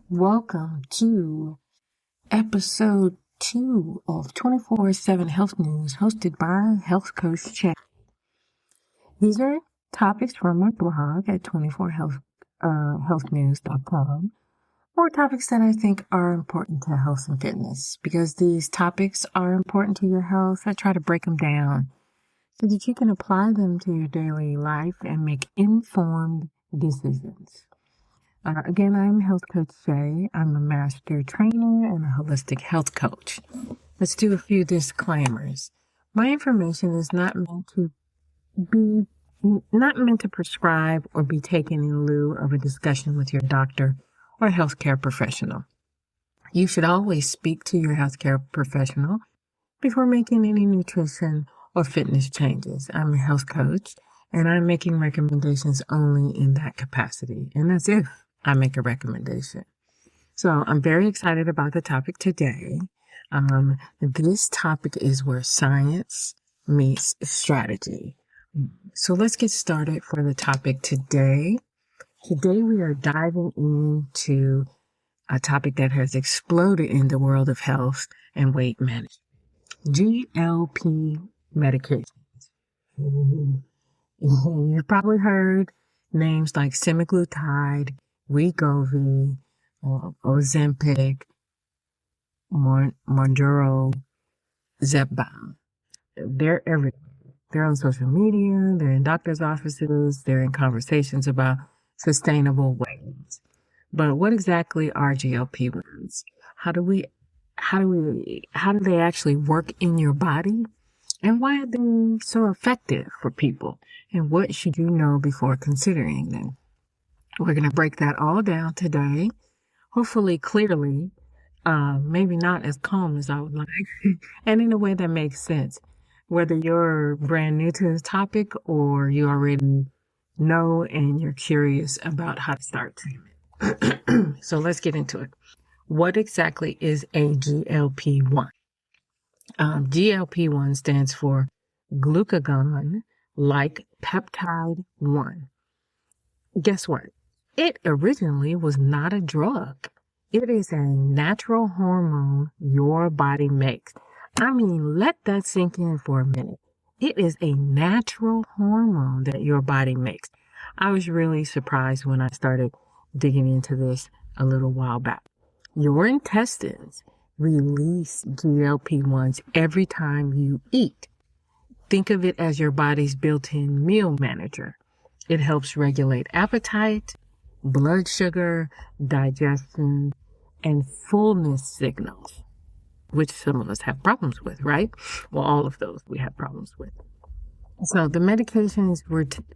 Welcome to episode 2 of 24/7 Health News, hosted by Health Coach Chad. These are topics from my blog at 24healthnews.com, or topics that I think are important to health and fitness. Because these topics are important to your health, I try to break them down so that you can apply them to your daily life and make informed decisions. Again, I'm Health Coach Shay. I'm a master trainer and a holistic health coach. Let's do a few disclaimers. My information is not meant to prescribe or be taken in lieu of a discussion with your doctor or healthcare professional. You should always speak to your healthcare professional before making any nutrition or fitness changes. I'm a health coach, and I'm making recommendations only in that capacity, and that's if I make a recommendation. So I'm very excited about the topic today. This topic is where science meets strategy. So let's get started for the topic today. Today we are diving into a topic that has exploded in the world of health and weight management. GLP medications. You've probably heard names like semaglutide, Wegovy, Ozempic, Mounjaro, Zepbound. They're everywhere. They're on social media, they're in doctor's offices, they're in conversations about sustainable weight. But what exactly are GLP-1s? How do they actually work in your body? And why are they so effective for people? And what should you know before considering them? We're going to break that all down today, hopefully clearly, maybe not as calm as I would like, and in a way that makes sense. Whether you're brand new to this topic or you already know and you're curious about how to start treatment. So let's get into it. What exactly is a GLP-1? GLP-1 stands for glucagon-like peptide 1. Guess what? It originally was not a drug. It is a natural hormone your body makes. I mean, let that sink in for a minute. It is a natural hormone that your body makes. I was really surprised when I started digging into this a little while back. Your intestines release GLP-1s every time you eat. Think of it as your body's built-in meal manager. It helps regulate appetite, blood sugar, digestion, and fullness signals, which some of us have problems with, right? Well, all of those we have problems with. So the medications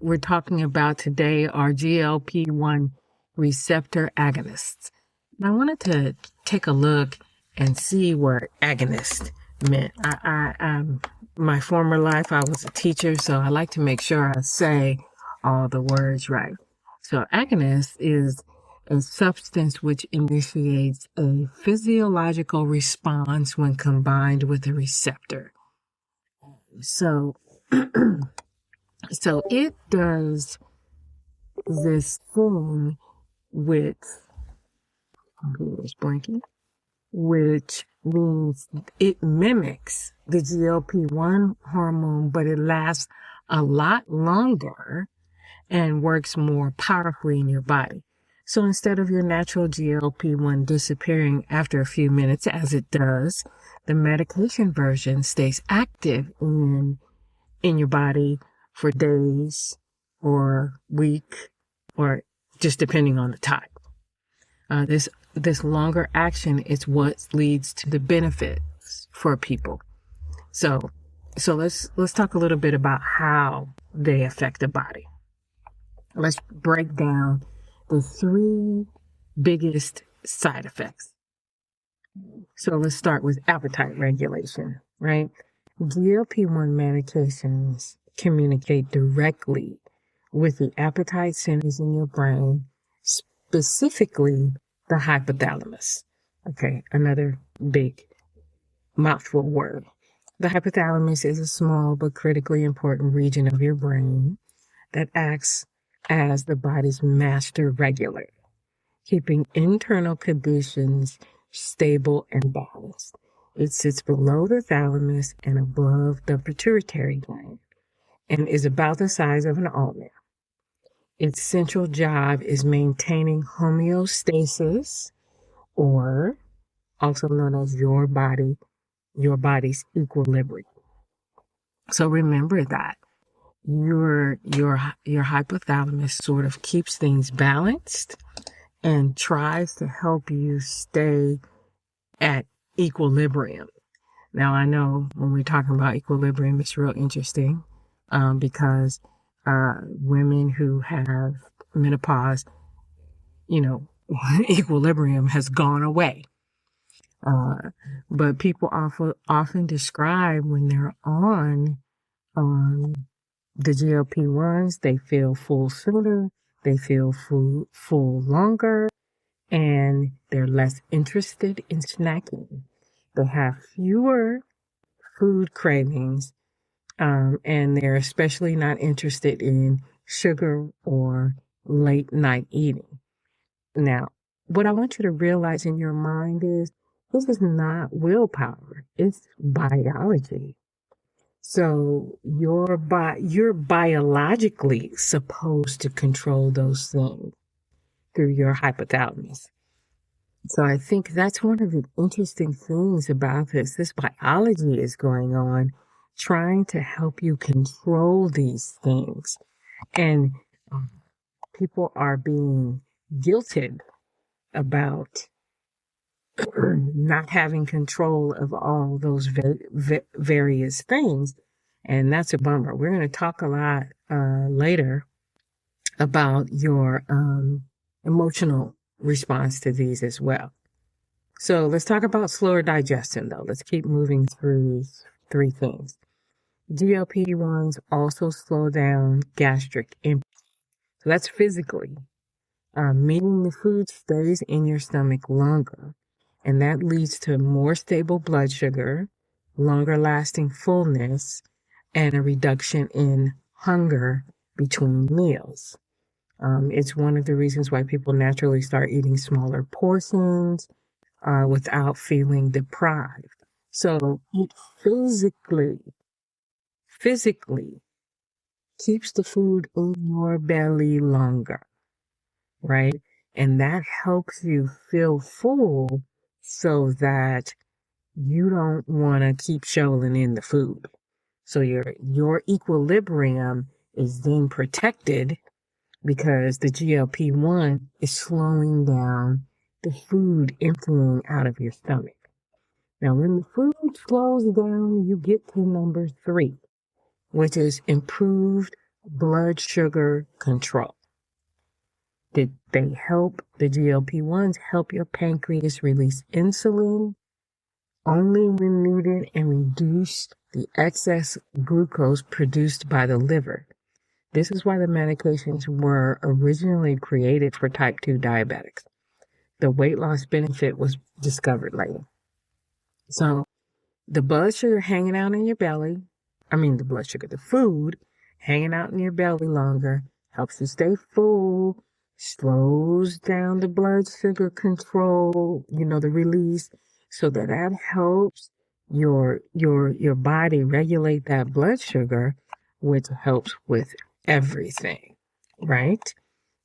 we're talking about today are GLP-1 receptor agonists. And I wanted to take a look and see what agonist meant. My former life, I was a teacher, so I like to make sure I say all the words right. So agonist is a substance which initiates a physiological response when combined with a receptor. So it does this thing with, which means it mimics the GLP-1 hormone, but it lasts a lot longer and works more powerfully in your body. So instead of your natural GLP-1 disappearing after a few minutes, as it does, the medication version stays active in your body for days or week, or just depending on the type. This longer action is what leads to the benefits for people. So let's talk a little bit about how they affect the body. Let's break down the 3 biggest side effects. So let's start with appetite regulation, right? GLP-1 medications communicate directly with the appetite centers in your brain, specifically the hypothalamus. Okay, another big mouthful word. The hypothalamus is a small but critically important region of your brain that acts as the body's master regulator. keeping internal conditions stable and balanced. It sits below the thalamus and above the pituitary gland and is about the size of an almond. Its central job is maintaining homeostasis, or also known as your body's equilibrium. So remember that your hypothalamus sort of keeps things balanced and tries to help you stay at equilibrium. Now, I know when we're talking about equilibrium, it's real interesting because women who have menopause, equilibrium has gone away. But people often describe when they're on the GLP-1s, they feel full sooner, they feel full longer, and they're less interested in snacking. They have fewer food cravings, and they're especially not interested in sugar or late night eating. Now, what I want you to realize in your mind is this is not willpower, it's biology. So you're biologically supposed to control those things through your hypothalamus. So I think that's one of the interesting things about this. This biology is going on, trying to help you control these things. And people are being guilted about not having control of all those various things. And that's a bummer. We're going to talk a lot later about your emotional response to these as well. So let's talk about slower digestion, though. Let's keep moving through these three things. GLP-1s also slow down gastric emptying. So that's physically, meaning the food stays in your stomach longer. And that leads to more stable blood sugar, longer lasting fullness, and a reduction in hunger between meals. It's one of the reasons why people naturally start eating smaller portions without feeling deprived. So it physically keeps the food in your belly longer, right? And that helps you feel full so that you don't want to keep shoveling in the food. So your equilibrium is then protected because the GLP-1 is slowing down the food emptying out of your stomach. Now, when the food slows down, you get to number 3, which is improved blood sugar control. The GLP-1s help your pancreas release insulin only when needed and reduce the excess glucose produced by the liver. This is why the medications were originally created for type 2 diabetics. The weight loss benefit was discovered later. So the blood sugar hanging out in your belly, the food hanging out in your belly longer helps you stay full, slows down the blood sugar control, the release, so that helps your body regulate that blood sugar, which helps with everything, right?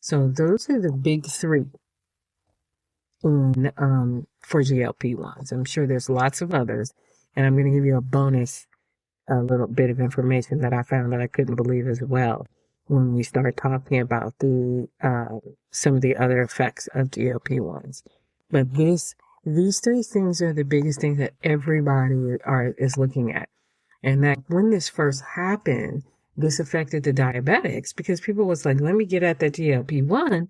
So those are the big 3 for GLP-1s. I'm sure there's lots of others, and I'm going to give you a little bit of information that I found that I couldn't believe as well when we start talking about some of the other effects of GLP-1s. But these 3 things are the biggest things that everybody is looking at. And that when this first happened, this affected the diabetics because people was like, let me get at the GLP-1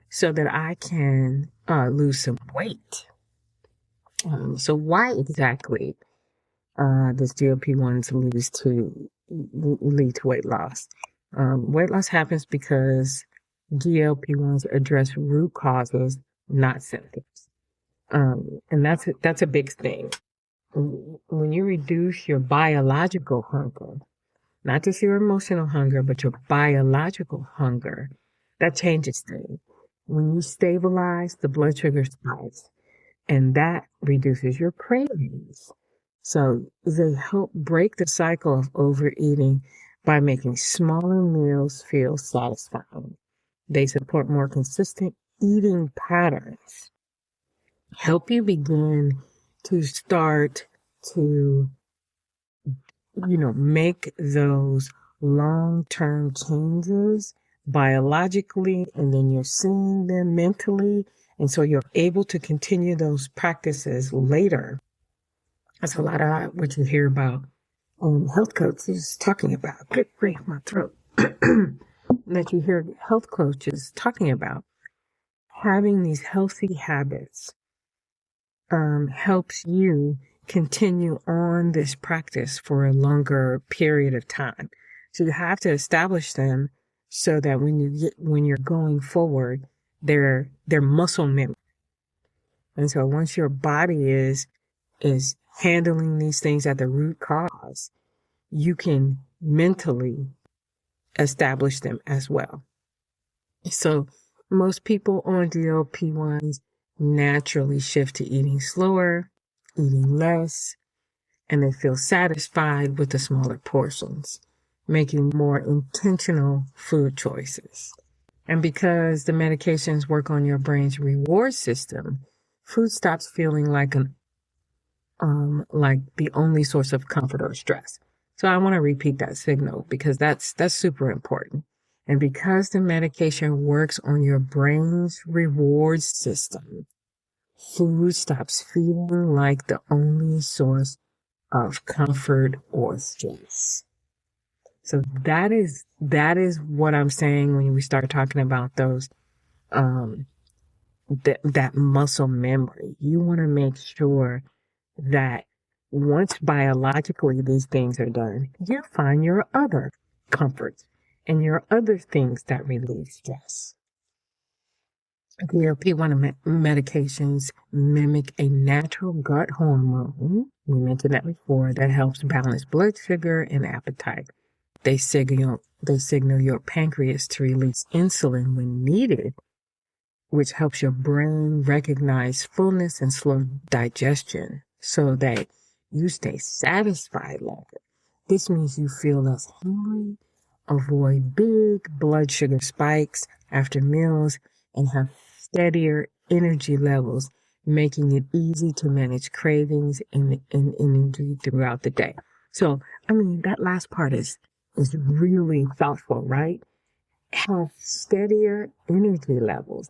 so that I can lose some weight. So why exactly does GLP-1s lead to weight loss? Weight loss happens because GLP-1s address root causes, not symptoms. And that's a big thing. When you reduce your biological hunger, not just your emotional hunger, but your biological hunger, that changes things. When you stabilize, the blood sugar spikes, and that reduces your cravings. So they help break the cycle of overeating by making smaller meals feel satisfying. They support more consistent eating patterns, help you begin to start to, make those long-term changes biologically, and then you're seeing them mentally. And so you're able to continue those practices later. That's a lot of what you hear about health coaches talking about. Good grief, my throat. That you hear health coaches talking about. Having these healthy habits helps you continue on this practice for a longer period of time. So you have to establish them so that when you're going forward, they're muscle memory. And so once your body is handling these things at the root cause, you can mentally establish them as well. So most people on GLP-1s naturally shift to eating slower, eating less, and they feel satisfied with the smaller portions, making more intentional food choices. And because the medications work on your brain's reward system, food stops feeling like the only source of comfort or stress. So I want to repeat that signal because that's super important. And because the medication works on your brain's reward system, food stops feeling like the only source of comfort or stress. So that is what I'm saying when we start talking about those, that muscle memory. You want to make sure that once biologically these things are done, you find your other comforts and your other things that relieve stress. GLP-1 medications mimic a natural gut hormone, we mentioned that before, that helps balance blood sugar and appetite. They signal your pancreas to release insulin when needed, which helps your brain recognize fullness and slow digestion so that you stay satisfied longer. This means you feel less hungry, avoid big blood sugar spikes after meals, and have steadier energy levels, making it easy to manage cravings and energy throughout the day. So, that last part is really thoughtful, right? Have steadier energy levels.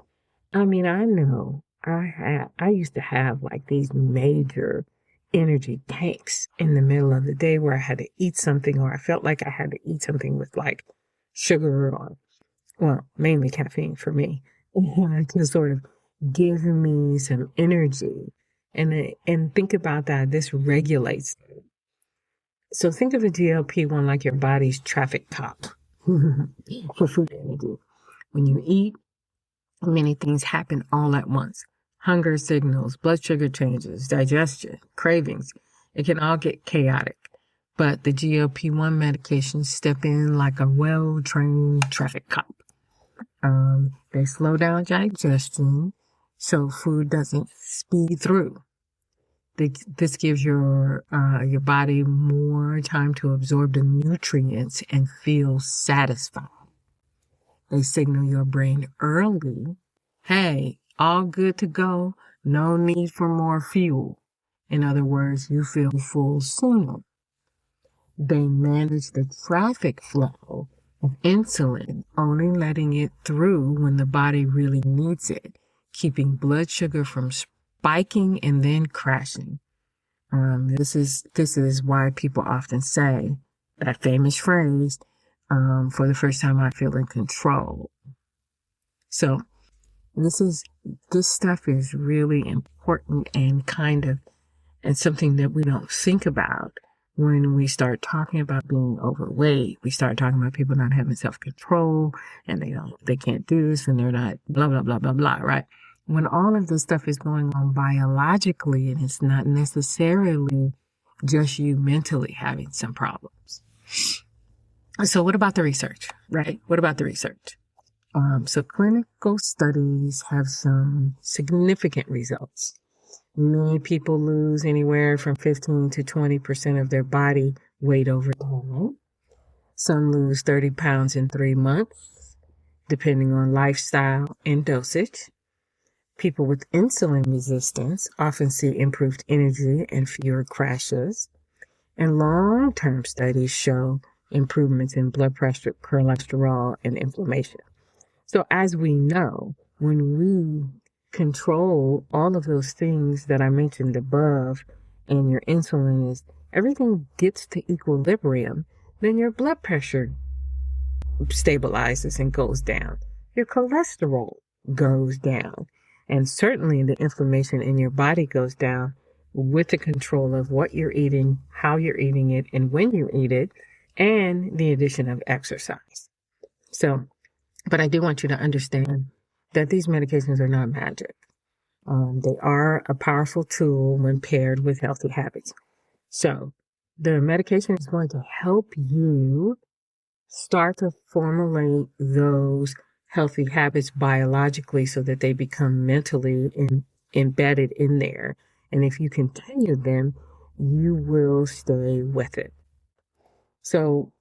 I know I used to have like these major energy tanks in the middle of the day where I had to eat something, or I felt like I had to eat something with like sugar or, mainly caffeine for me, to sort of give me some energy. And think about that. This regulates. So think of the GLP-1 like your body's traffic cop for food energy. When you eat, many things happen all at once. Hunger signals, blood sugar changes, digestion, cravings. It can all get chaotic. But the GLP-1 medications step in like a well-trained traffic cop. They slow down digestion so food doesn't speed through. This gives your body more time to absorb the nutrients and feel satisfied. They signal your brain early, hey, all good to go, no need for more fuel. In other words, you feel full sooner. They manage the traffic flow of insulin, only letting it through when the body really needs it, keeping blood sugar from spiking and then crashing. This is why people often say that famous phrase, for the first time I feel in control. So this stuff is really important and something that we don't think about when we start talking about being overweight. We start talking about people not having self-control and they can't do this and they're not blah, blah, blah, blah, blah, right? When all of this stuff is going on biologically and it's not necessarily just you mentally having some problems. So what about the research, right? What about the research? So clinical studies have some significant results. Many people lose anywhere from 15 to 20% of their body weight over time. Some lose 30 pounds in 3 months, depending on lifestyle and dosage. People with insulin resistance often see improved energy and fewer crashes. And long-term studies show improvements in blood pressure, cholesterol, and inflammation. So as we know, when we control all of those things that I mentioned above, and your insulin is, everything gets to equilibrium, then your blood pressure stabilizes and goes down. Your cholesterol goes down. And certainly the inflammation in your body goes down with the control of what you're eating, how you're eating it, and when you eat it, and the addition of exercise. So, but I do want you to understand that these medications are not magic. They are a powerful tool when paired with healthy habits. So the medication is going to help you start to formulate those healthy habits biologically so that they become mentally embedded in there. And if you continue them, you will stay with it. So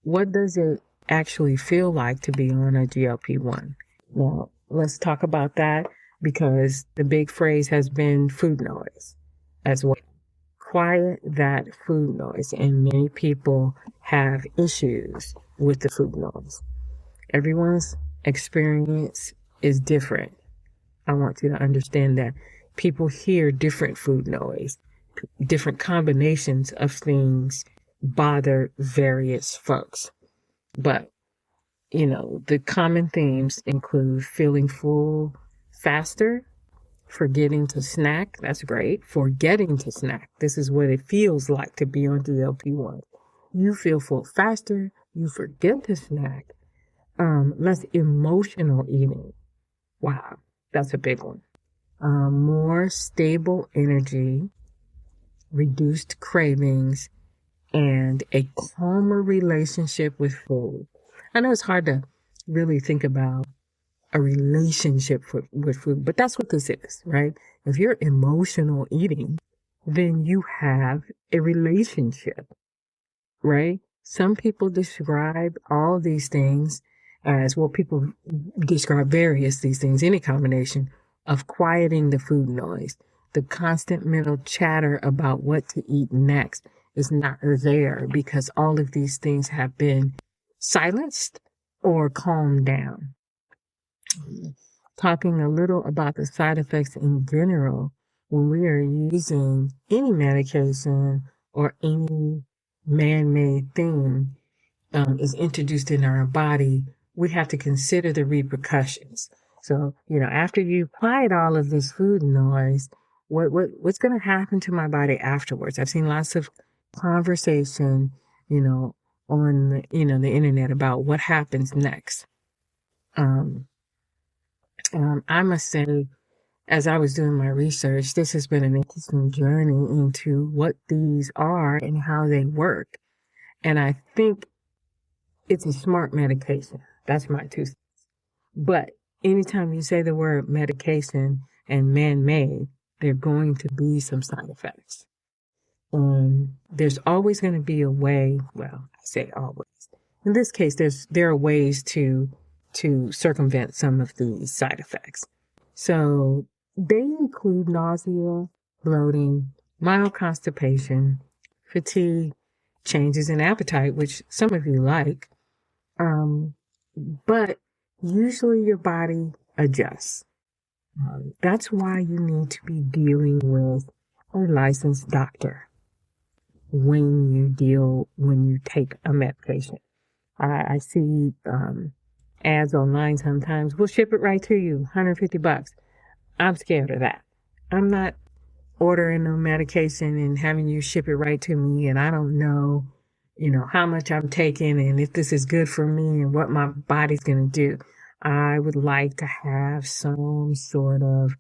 what does it actually feel like to be on a GLP-1? Now, let's talk about that, because the big phrase has been food noise as well. Quiet that food noise, and many people have issues with the food noise. Everyone's experience is different. I want you to understand that people hear different food noise. Different combinations of things bother various folks. But, the common themes include feeling full faster, forgetting to snack. That's great. Forgetting to snack. This is what it feels like to be on GLP-1. You feel full faster. You forget to snack. Less emotional eating. Wow, that's a big one. More stable energy, reduced cravings, and a calmer relationship with food. I know it's hard to really think about a relationship with food, but that's what this is, right? If you're emotional eating, then you have a relationship, right? Some people describe all these things as, well, people describe these things, any combination of quieting the food noise. The constant mental chatter about what to eat next is not there because all of these things have been silenced or calmed down. Talking a little about the side effects in general, when we are using any medication or any man-made thing is introduced in our body, we have to consider the repercussions. So, after you quiet all of this food noise, what's going to happen to my body afterwards? I've seen lots of conversation, on the internet about what happens next. I must say, as I was doing my research, this has been an interesting journey into what these are and how they work. And I think it's a smart medication. That's my 2 cents. But anytime you say the word medication and man-made, there are going to be some side effects. And there's always going to be a way, well, I say always. In this case, there are ways to circumvent some of these side effects. So they include nausea, bloating, mild constipation, fatigue, changes in appetite, which some of you like. But usually your body adjusts. That's why you need to be dealing with a licensed doctor when you take a medication. I see ads online sometimes. We'll ship it right to you, $150. I'm scared of that. I'm not ordering no medication and having you ship it right to me, and I don't know, how much I'm taking and if this is good for me and what my body's going to do. I would like to have some sort of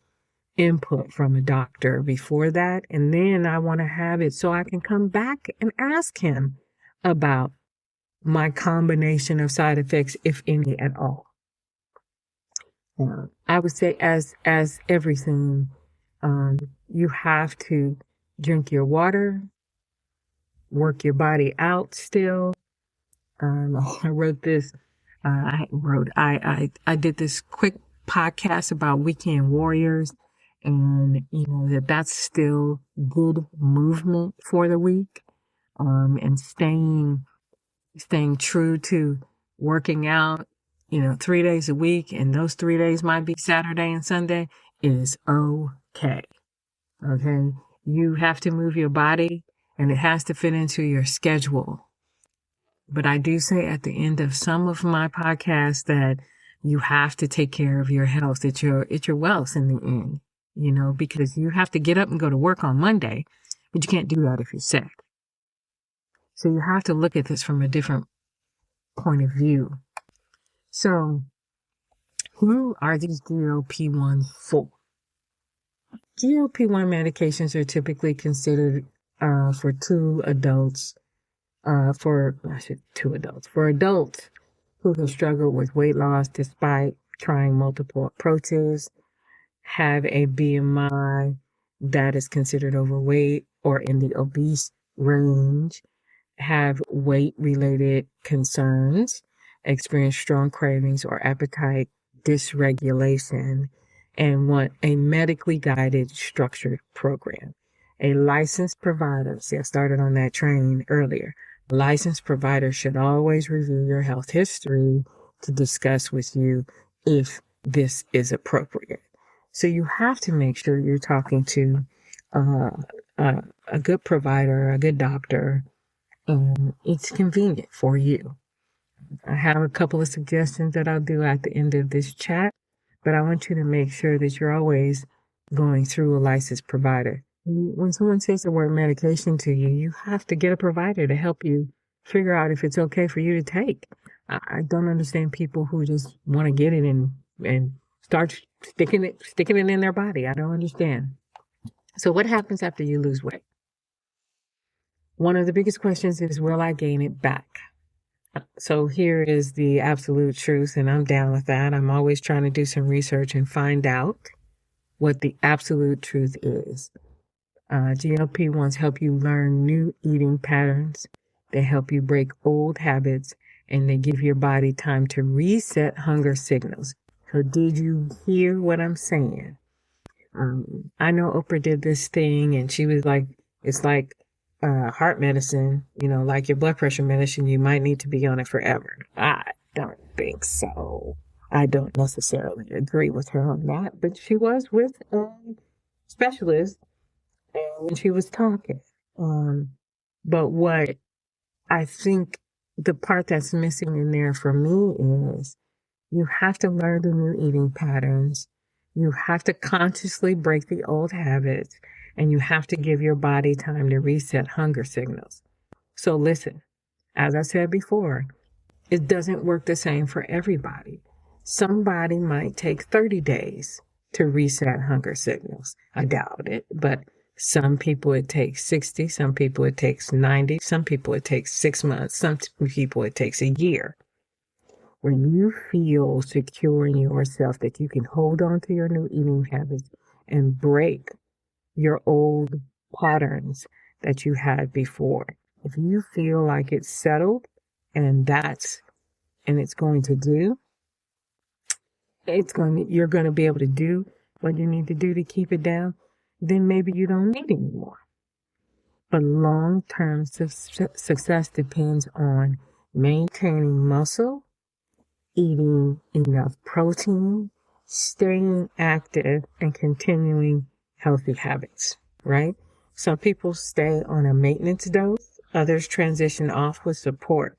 input from a doctor before that, and then I want to have it so I can come back and ask him about my combination of side effects, if any at all. I would say as everything, you have to drink your water, work your body out still. I wrote this, I did this quick podcast about weekend warriors, and that's still good movement for the week. And staying true to working out, 3 days a week, and those 3 days might be Saturday and Sunday, is okay. Okay. You have to move your body, and it has to fit into your schedule. But I do say at the end of some of my podcasts that you have to take care of your health. It's your wealth in the end, because you have to get up and go to work on Monday, but you can't do that if you're sick. So you have to look at this from a different point of view. So who are these GLP-1s for? GLP-1 medications are typically considered for adults who have struggled with weight loss despite trying multiple approaches, have a BMI that is considered overweight or in the obese range, have weight-related concerns, experience strong cravings or appetite dysregulation, and want a medically guided, structured program. A licensed provider, see, I started on that train earlier. A licensed provider should always review your health history to discuss with you if this is appropriate. So you have to make sure you're talking to a good provider, a good doctor, and it's convenient for you. I have a couple of suggestions that I'll do at the end of this chat, but I want you to make sure that you're always going through a licensed provider. When someone says the word medication to you, you have to get a provider to help you figure out if it's okay for you to take. I don't understand people who just want to get it and start sticking it in their body. I don't understand. So what happens after you lose weight? One of the biggest questions is, will I gain it back? So here is the absolute truth, and I'm down with that. I'm always trying to do some research and find out what the absolute truth is. GLP-1s help you learn new eating patterns. They help you break old habits, and they give your body time to reset hunger signals. So did you hear what I'm saying? I know Oprah did this thing, and she was like, it's like heart medicine, like your blood pressure medicine, you might need to be on it forever. I don't think so. I don't necessarily agree with her on that, but she was with a specialist when she was talking. But what I think the part that's missing in there for me is you have to learn the new eating patterns. You have to consciously break the old habits, and you have to give your body time to reset hunger signals. So listen, as I said before, it doesn't work the same for everybody. Somebody might take 30 days to reset hunger signals. I doubt it, but some people it takes 60, some people it takes 90, some people it takes 6 months, some people it takes a year. When you feel secure in yourself that you can hold on to your new eating habits and break your old patterns that you had before, if you feel like it's settled and it's going to do, you're going to be able to do what you need to do to keep it down, then maybe you don't need anymore. But long-term success depends on maintaining muscle, eating enough protein, staying active, and continuing healthy habits, right? Some people stay on a maintenance dose. Others transition off with support.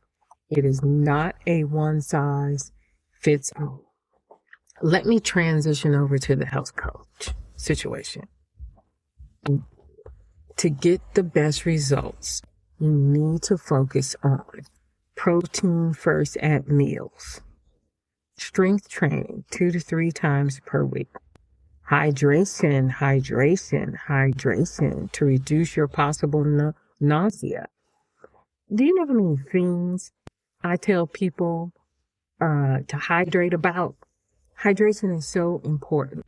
It is not a one-size-fits-all. Let me transition over to the health coach situation. To get the best results, you need to focus on protein first at meals, strength training 2 to 3 times per week, hydration to reduce your possible nausea. Do you know how many things I tell people to hydrate about? Hydration is so important.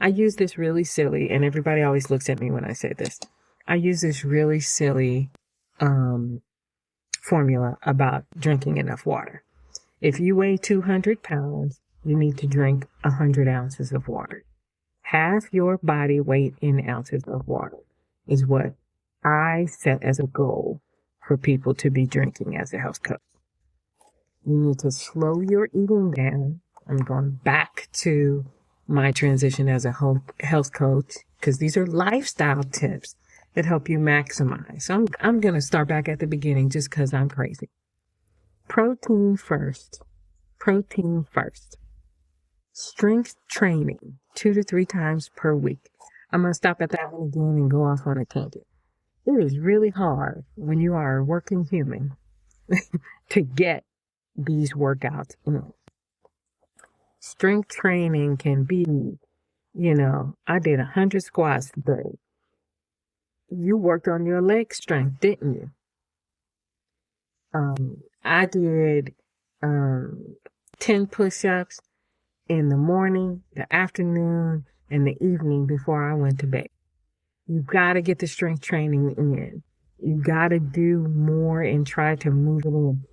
I use this really silly, and everybody always looks at me when I say this. I use this really silly formula about drinking enough water. If you weigh 200 pounds, you need to drink 100 ounces of water. Half your body weight in ounces of water is what I set as a goal for people to be drinking as a health coach. You need to slow your eating down. I'm going back to my transition as a health coach because these are lifestyle tips that help you maximize. So I'm going to start back at the beginning just because I'm crazy. Protein first. Protein first. Strength training 2 to 3 times per week. I'm going to stop at that one again and go off on a tangent. It is really hard when you are a working human to get these workouts in. Strength training can be, I did 100 squats today. You worked on your leg strength, didn't you? I did 10 push-ups in the morning, the afternoon, and the evening before I went to bed. You got to get the strength training in. You got to do more and try to move it in.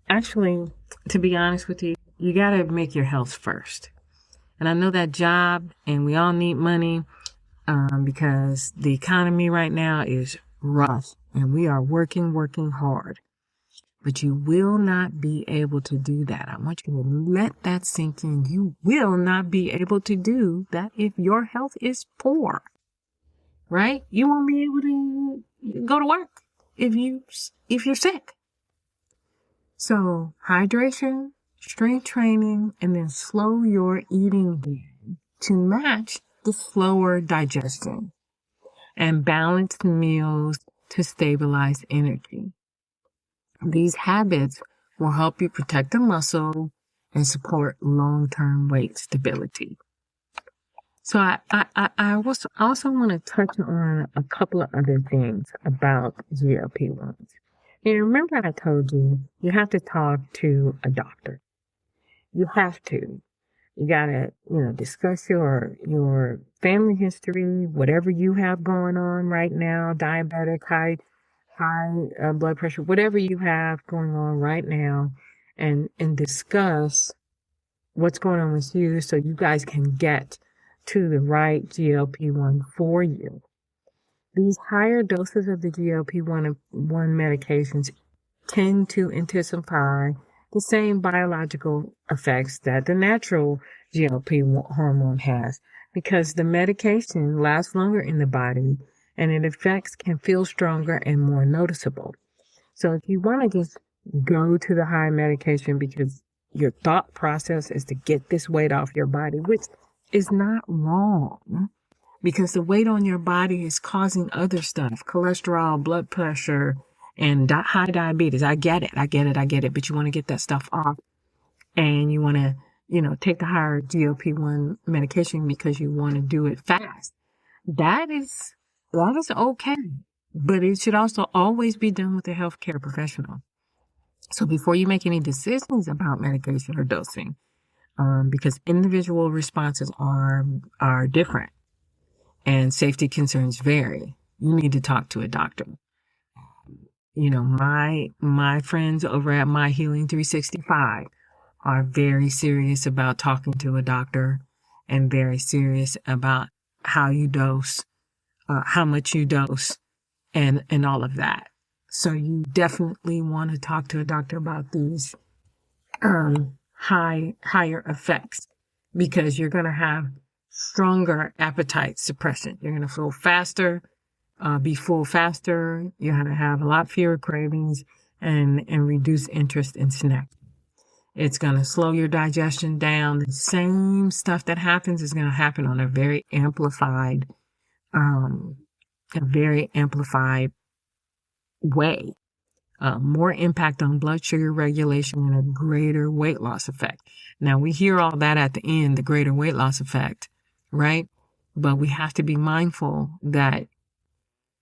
Actually, to be honest with you, you got to make your health first. And I know that job, and we all need money because the economy right now is rough, and we are working hard. But you will not be able to do that. I want you to let that sink in. You will not be able to do that if your health is poor, right? You won't be able to go to work if you're sick. So hydration, strength training, and then slow your eating down to match the slower digestion and balanced meals to stabilize energy. These habits will help you protect the muscle and support long-term weight stability. So I also want to touch on a couple of other things about GLP-1s. Remember I told you have to talk to a doctor. You have to. You gotta, discuss your family history, whatever you have going on right now, diabetic, high blood pressure, whatever you have going on right now, and discuss what's going on with you so you guys can get to the right GLP-1 for you. These higher doses of the GLP-1 medications tend to intensify the same biological effects that the natural GLP hormone has because the medication lasts longer in the body and its effects can feel stronger and more noticeable. So if you want to just go to the high medication because your thought process is to get this weight off your body, which is not wrong because the weight on your body is causing other stuff, cholesterol, blood pressure, and high diabetes. I get it. But you want to get that stuff off and you want to, take the higher GLP-1 medication because you want to do it fast. That is okay, but it should also always be done with a healthcare professional. So before you make any decisions about medication or dosing, because individual responses are different and safety concerns vary, you need to talk to a doctor. My friends over at My Healing 365 are very serious about talking to a doctor and very serious about how you dose, how much you dose, and all of that. So you definitely want to talk to a doctor about these higher effects because you're going to have stronger appetite suppression. You're going to feel faster, be full faster. You're going to have a lot fewer cravings and reduce interest in snacks. It's going to slow your digestion down. The same stuff that happens is going to happen on a very amplified way. More impact on blood sugar regulation and a greater weight loss effect. Now we hear all that at the end, the greater weight loss effect, right? But we have to be mindful that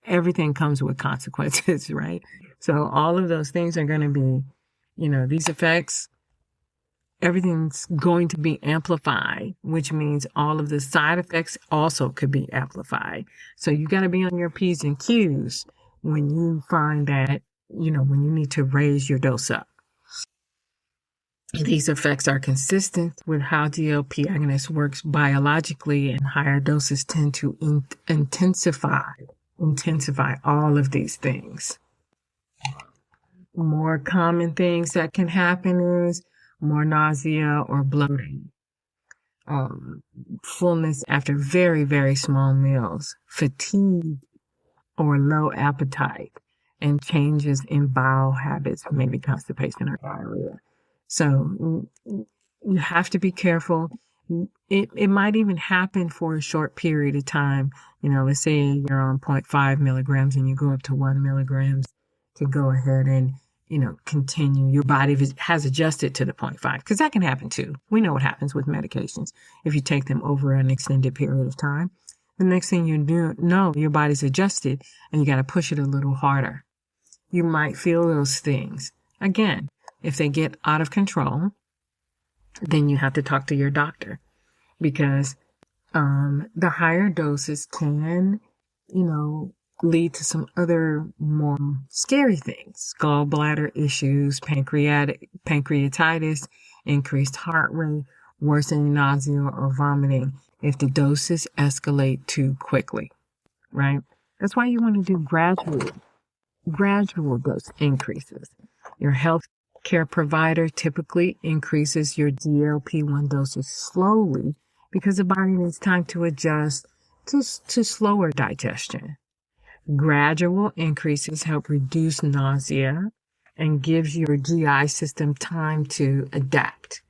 everything comes with consequences, right? So all of those things are going to be, these effects everything's going to be amplified, which means all of the side effects also could be amplified. So you got to be on your P's and Q's when you find that, when you need to raise your dose up. These effects are consistent with how GLP agonist works biologically, and higher doses tend to intensify all of these things. More common things that can happen is more nausea or bloating, fullness after very, very small meals, fatigue or low appetite, and changes in bowel habits, maybe constipation or diarrhea. So you have to be careful. It might even happen for a short period of time. Let's say you're on 0.5 milligrams and you go up to 1 milligrams to go ahead and, continue. Your body has adjusted to the 0.5, because that can happen too. We know what happens with medications. If you take them over an extended period of time, the next thing you know, your body's adjusted and you got to push it a little harder. You might feel those things. Again, if they get out of control, then you have to talk to your doctor, because the higher doses can, lead to some other more scary things: gallbladder issues, pancreatitis, increased heart rate, worsening nausea or vomiting if the doses escalate too quickly, right? That's why you want to do gradual dose increases. Your health care provider typically increases your GLP-1 doses slowly, because the body needs time to adjust to slower digestion. Gradual increases help reduce nausea and gives your GI system time to adapt.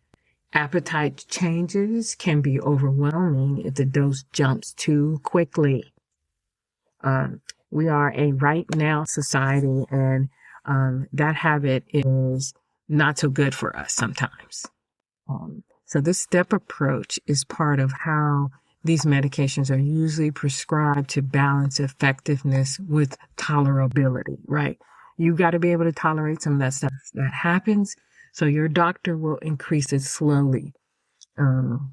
Appetite changes can be overwhelming if the dose jumps too quickly. We are a right now society, and that habit is not so good for us sometimes. So this step approach is part of how these medications are usually prescribed to balance effectiveness with tolerability, right? You got to be able to tolerate some of that stuff that happens, so your doctor will increase it slowly. Even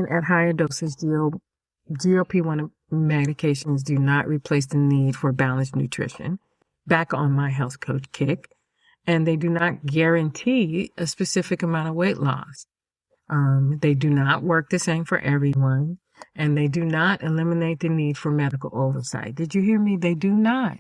at higher doses, GLP-1 medications do not replace the need for balanced nutrition. Back on my health coach kick. And they do not guarantee a specific amount of weight loss. They do not work the same for everyone, and they do not eliminate the need for medical oversight. Did you hear me? They do not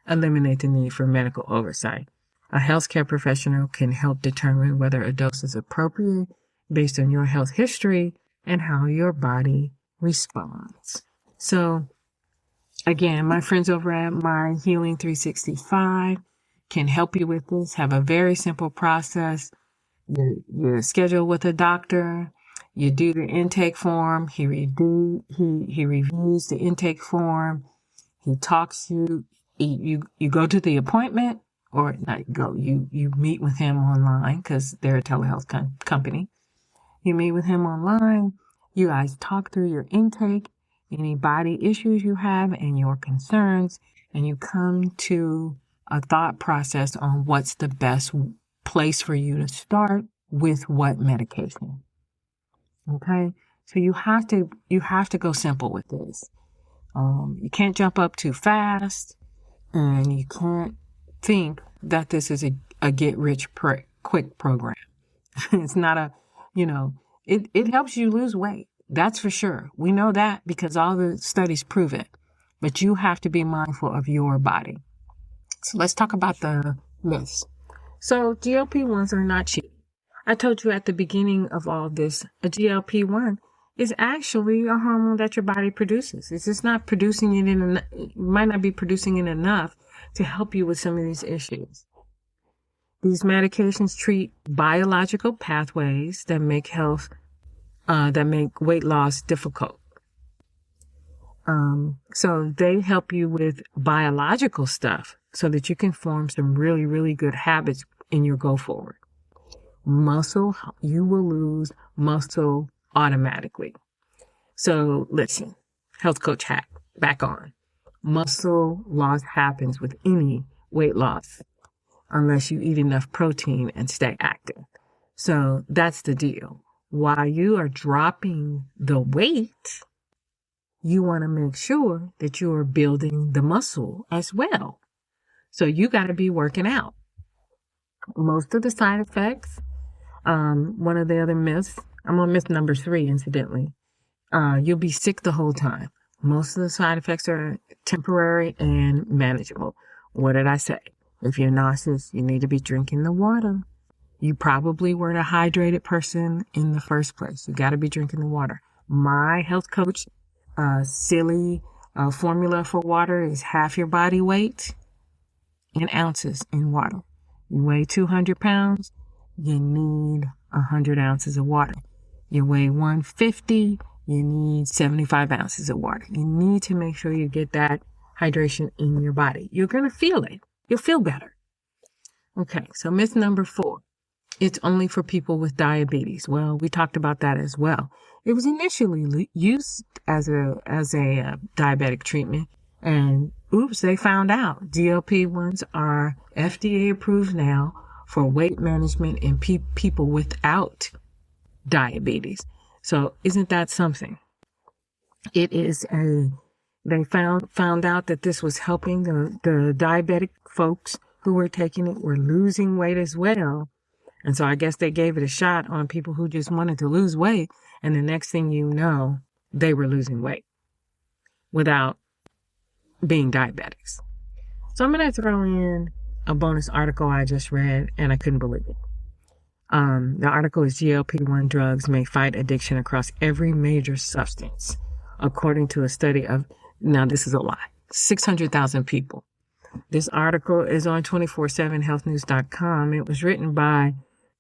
eliminate the need for medical oversight. A healthcare professional can help determine whether a dose is appropriate based on your health history and how your body responds. So, again, my friends over at My Healing 365 can help you with this. Have a very simple process. You schedule with a doctor. You do the intake form. He reviews the intake form. He talks to you. You go to the appointment, or not go. You meet with him online, because they're a telehealth company. You meet with him online. You guys talk through your intake, any body issues you have, and your concerns, and you come to a thought process on what's the best place for you to start with what medication. Okay? So you have to go simple with this. You can't jump up too fast, and you can't think that this is a get rich quick program. It's not it helps you lose weight. That's for sure. We know that because all the studies prove it. But you have to be mindful of your body. So let's talk about the myths. So GLP-1s are not cheap. I told you at the beginning of all this, a GLP-1 is actually a hormone that your body produces. It's just not producing it you might not be producing it enough to help you with some of these issues. These medications treat biological pathways that make weight loss difficult. So they help you with biological stuff so that you can form some really, really good habits in your go forward. You will lose muscle automatically. So listen, health coach hack, back on. muscle loss happens with any weight loss unless you eat enough protein and stay active. So that's the deal. While you are dropping the weight, you want to make sure that you are building the muscle as well. So you got to be working out. Most of the side effects, one of the other myths, I'm on myth number 3, incidentally. You'll be sick the whole time. Most of the side effects are temporary and manageable. What did I say? If you're nauseous, you need to be drinking the water. You probably weren't a hydrated person in the first place. You got to be drinking the water. My health coach, silly formula for water is half your body weight in ounces in water. You weigh 200 pounds, you need 100 ounces of water. You weigh 150, you need 75 ounces of water. You need to make sure you get that hydration in your body. You're going to feel it. You'll feel better. Okay, so myth number 4. It's only for people with diabetes. Well, we talked about that as well. It was initially used as a diabetic treatment, and oops, they found out GLP-1s are FDA approved now for weight management in people without diabetes. So isn't that something? It is they found out that this was helping the diabetic folks who were taking it were losing weight as well. And so I guess they gave it a shot on people who just wanted to lose weight. And the next thing you know, they were losing weight without being diabetics. So I'm going to throw in a bonus article I just read, and I couldn't believe it. The article is GLP-1 drugs may fight addiction across every major substance, according to a study of, now this is a lie, 600,000 people. This article is on 247healthnews.com. It was written by,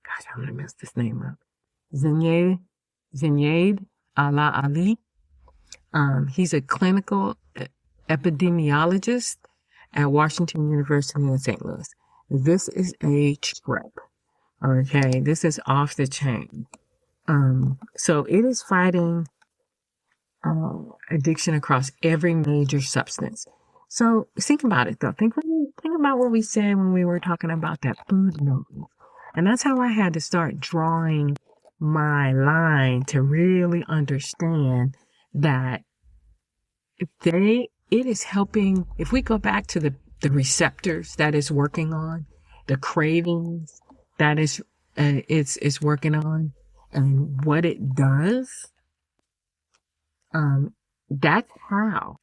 gosh, I'm going to mess this name up, Zinyad Ala Ali. He's a clinical epidemiologist at Washington University in St. Louis. This is a trip. Okay, this is off the chain. So it is fighting addiction across every major substance. So think about it, though. Think about what we said when we were talking about that food note. And that's how I had to start drawing my line to really understand that it is helping. If we go back to the receptors that it's working on, the cravings that it's working on, and what it does, that's how.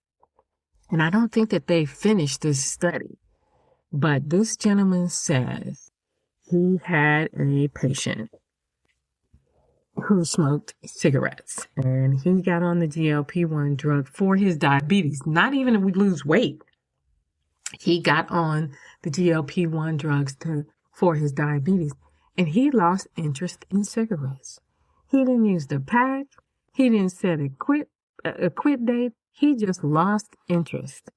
And I don't think that they finished this study, but this gentleman says he had a patient who smoked cigarettes, and he got on the GLP-1 drug for his diabetes. Not even if we lose weight. He got on the GLP-1 drugs for his diabetes, and he lost interest in cigarettes. He didn't use the pack. He didn't set a quit date. He just lost interest,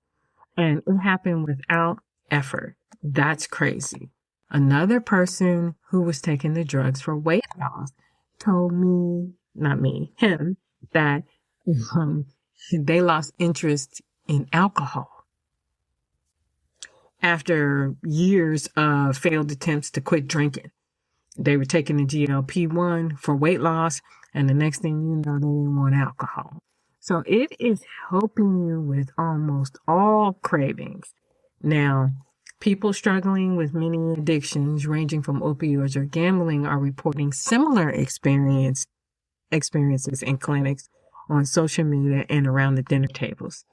and it happened without effort. That's crazy. Another person who was taking the drugs for weight loss told me, not me, him, that they lost interest in alcohol after years of failed attempts to quit drinking. They were taking the GLP-1 for weight loss, and the next thing you know, they didn't want alcohol. So it is helping you with almost all cravings. Now, people struggling with many addictions, ranging from opioids or gambling, are reporting similar experiences in clinics, on social media, and around the dinner tables.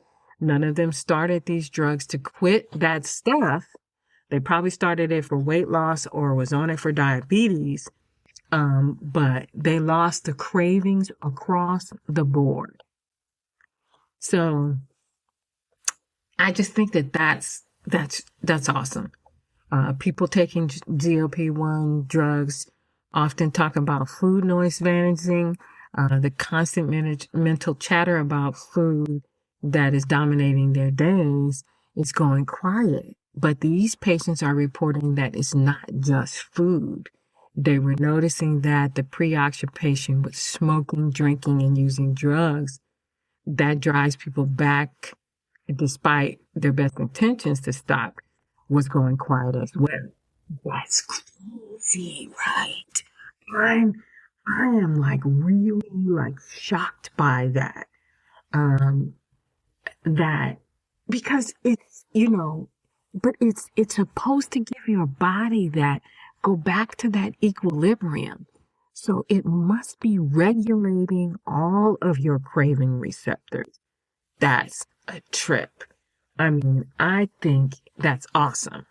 None of them started these drugs to quit that stuff. They probably started it for weight loss or was on it for diabetes, but they lost the cravings across the board. So I just think that that's awesome. People taking GLP-1 drugs often talk about food noise managing, the constant mental chatter about food that is dominating their days is going quiet. But these patients are reporting that it's not just food. They were noticing that the preoccupation with smoking, drinking, and using drugs, that drives people back despite their best intentions to stop, was going quiet as well. That's crazy, right? I'm, I am like really like shocked by that. Um, that because but it's supposed to give your body that go back to that equilibrium. So it must be regulating all of your craving receptors. That's a trip. I mean, I think that's awesome.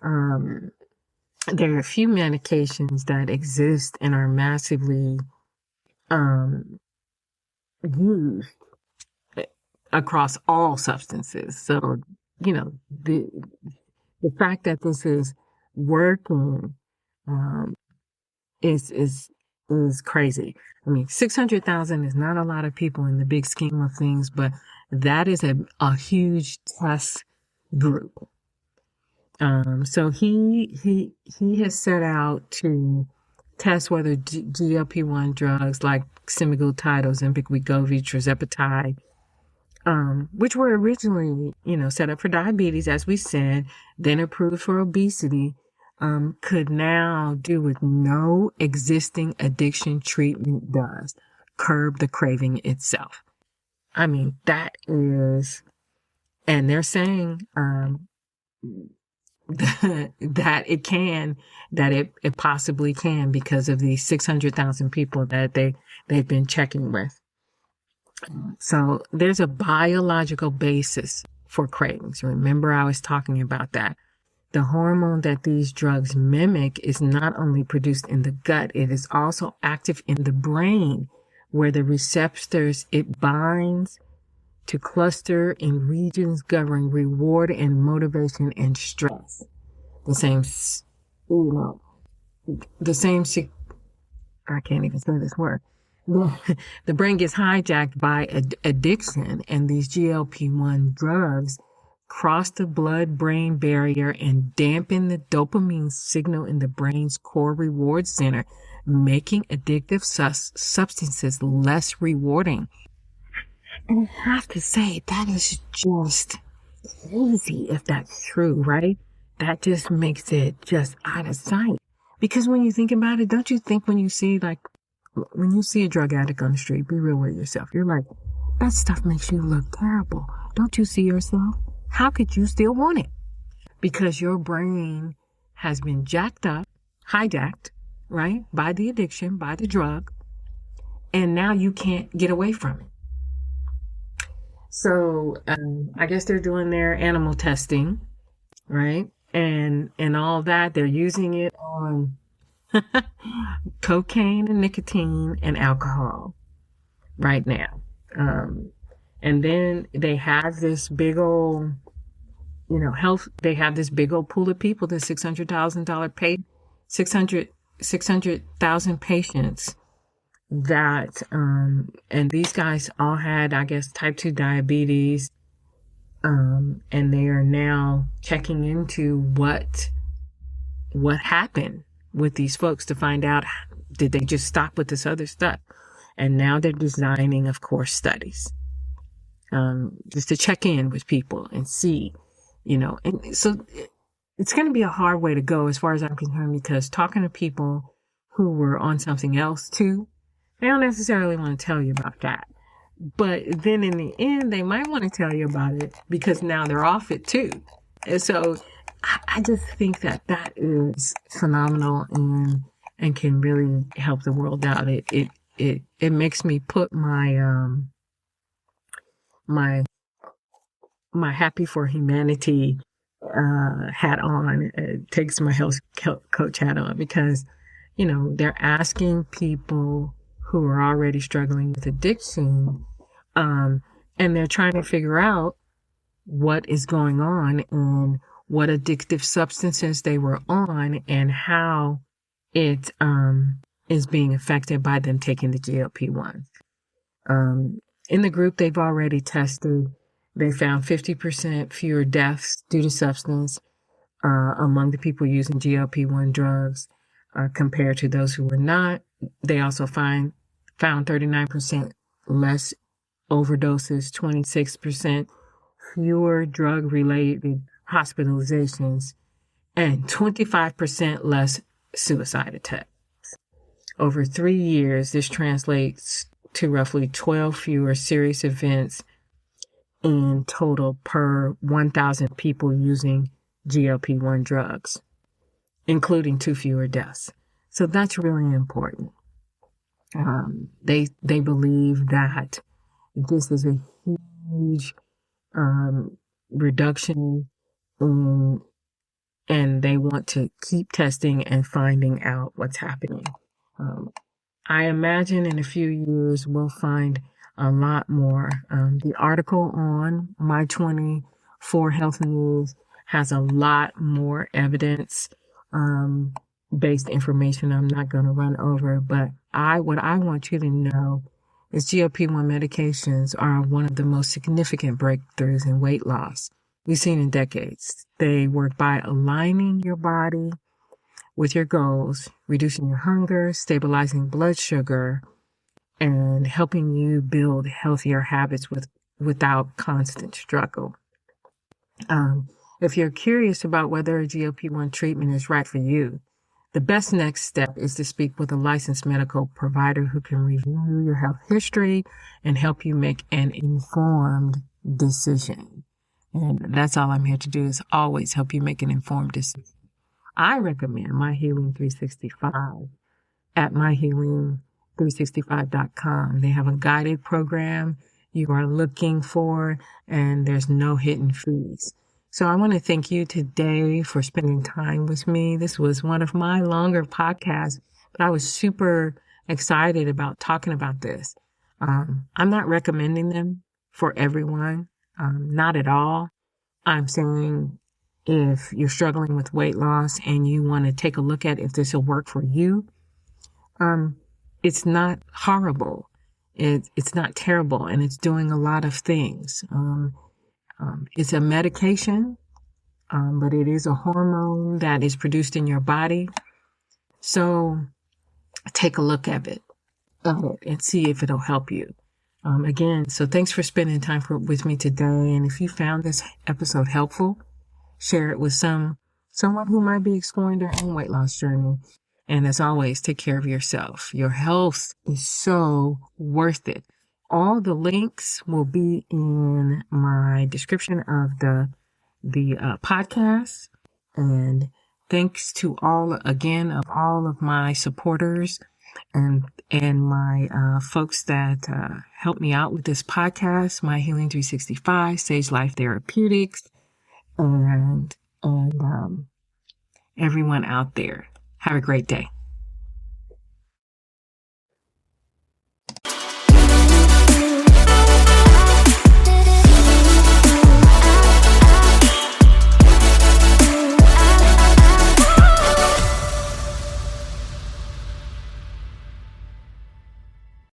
Um, there are a few medications that exist and are massively um, used across all substances. So, you know, the fact that this is working um, is crazy. I mean, 600,000 is not a lot of people in the big scheme of things, but that is a huge test group. So he has set out to test whether GLP-1 drugs like semaglutide, Ozempic, Wegovy, tirzepatide, which were originally, set up for diabetes, as we said, then approved for obesity, could now do what no existing addiction treatment does: curb the craving itself. I mean, that is, and they're saying, that it possibly can because of these 600,000 people that they've been checking with. So there's a biological basis for cravings. Remember, I was talking about that. The hormone that these drugs mimic is not only produced in the gut, it is also active in the brain, where the receptors it binds to cluster in regions governing reward and motivation and stress. The same, I can't even say this word. The brain gets hijacked by addiction, and these GLP-1 drugs cross the blood-brain barrier and dampen the dopamine signal in the brain's core reward center, making addictive substances less rewarding. And I have to say, that is just crazy if that's true, right? That just makes it just out of sight. Because when you think about it, don't you think when you see a drug addict on the street, be real with yourself, you're like, that stuff makes you look terrible. Don't you see yourself? How could you still want it? Because your brain has been hijacked, right? By the addiction, by the drug. And now you can't get away from it. So I guess they're doing their animal testing, right? And all that. They're using it on cocaine and nicotine and alcohol right now. And then they have this big old, they have this big old pool of people, the $600,000 patients that, and these guys all had, I guess, type 2 diabetes. And they are now checking into what happened with these folks to find out, did they just stop with this other stuff? And now they're designing, of course, studies, just to check in with people and see, and so it's going to be a hard way to go as far as I'm concerned, because talking to people who were on something else too, they don't necessarily want to tell you about that. But then in the end, they might want to tell you about it because now they're off it too. And so I just think that is phenomenal and can really help the world out. It makes me put my my happy for humanity hat on. It takes my health coach hat on, because they're asking people who are already struggling with addiction, and they're trying to figure out what is going on and what addictive substances they were on and how it is being affected by them taking the GLP-1s. In the group they've already tested, they found 50% fewer deaths due to substance among the people using GLP-1 drugs compared to those who were not. They also found 39% less overdoses, 26% fewer drug-related hospitalizations and 25% less suicide attacks. Over 3 years, this translates to roughly 12 fewer serious events in total per 1,000 people using GLP-1 drugs, including 2 fewer deaths. So that's really important. They believe that this is a huge reduction in, and they want to keep testing and finding out what's happening. I imagine in a few years we'll find a lot more. The article on My 24 Health News has a lot more evidence based information I'm not going to run over, but what I want you to know is GLP-1 medications are one of the most significant breakthroughs in weight loss we've seen in decades. They work by aligning your body with your goals, reducing your hunger, stabilizing blood sugar, and helping you build healthier habits without constant struggle. If you're curious about whether a GLP-1 treatment is right for you, the best next step is to speak with a licensed medical provider who can review your health history and help you make an informed decision. And that's all I'm here to do, is always help you make an informed decision. I recommend My Healing 365 at myhealing365.com. They have a guided program you are looking for, and there's no hidden fees. So I want to thank you today for spending time with me. This was one of my longer podcasts, but I was super excited about talking about this. I'm not recommending them for everyone, not at all. I'm saying if you're struggling with weight loss and you want to take a look at if this will work for you, it's not horrible. It's not terrible, and it's doing a lot of things. It's a medication, but it is a hormone that is produced in your body. So take a look at it and see if it'll help you. Again, so thanks for spending time with me today. And if you found this episode helpful, share it with someone who might be exploring their own weight loss journey. And as always, take care of yourself. Your health is so worth it. All the links will be in my description of the podcast. And thanks to all of my supporters and my folks that help me out with this podcast, My Healing 365, Sage Life Therapeutics, and everyone out there. Have a great day.